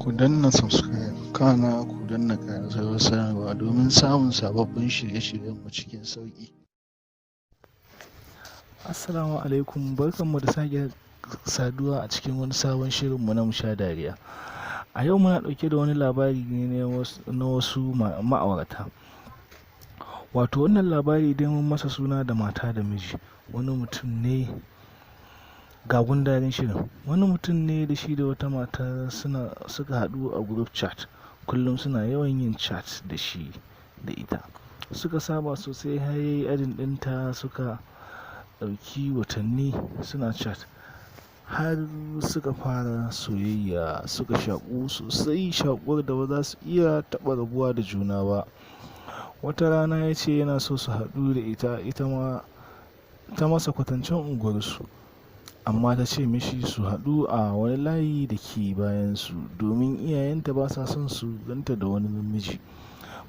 Ku danna subscribe kana ku danna ƙararrawar sanarwa domin samun sababbin shirye-shiryenmu cikin sauƙi. Assalamu alaikum, barkanmu da sake saduwa a cikin wani sabon shirinmu na musha dariya. A yau muna ɗauke da wani labari ne na wasu ma'aurata. Wato wannan labari dai mun masa suna da mata da miji. Wani mutum ne ga gundarin shirin. Wani mutum ne da shi da wata mata suka haɗu a group chat. Kullum suna yawan yin chat da shi da ita. Suka saba sosai har yayi adin ɗinta, suka ɗauki watanni suna chat har suka fara soyayya, suka shaƙu sosai, shaƙuwar da ba za su iya taɓa rabuwa da juna ba. Wata rana ya ce yana so su haɗu da ita ma ta masa kwatancen unguwarsu, amma ta ce mishi su haɗu a wani layi da ke bayansu domin iyayenta ba sa son su ganta da wani namiji.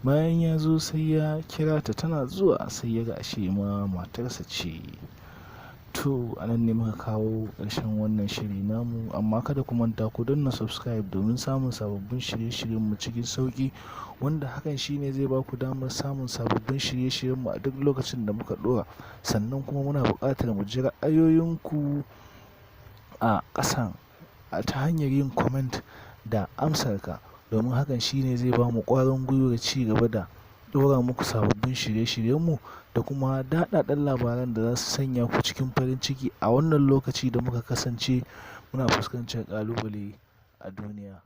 Bayan ya zo sai ya kira ta, tana zuwa sai ya ga ashe ma matarsa ce. To anan ne muka kawo ƙarshen wannan shiri namu, amma kada ku manta ku danna subscribe domin samun sababbin shirye-shiryenmu cikin sauƙi, wanda hakan shine zai ba ku damar samun sababbin shirye-shiryenmu a duk lokacin da muka ɗora. Sannan kuma muna buƙatar mu ji ra'ayoyinku a ƙasan ta hanyar yin comment da amsarka, domin hakan shine zai ba mu ƙwarin gwiwar ci gaba da ɗora muku sababbin shirye-shiryenmu da kuma daɗaɗɗen labaran da za su sanya ku cikin farin ciki a wannan lokaci da muka kasance muna fuskantar ƙalubale a duniya.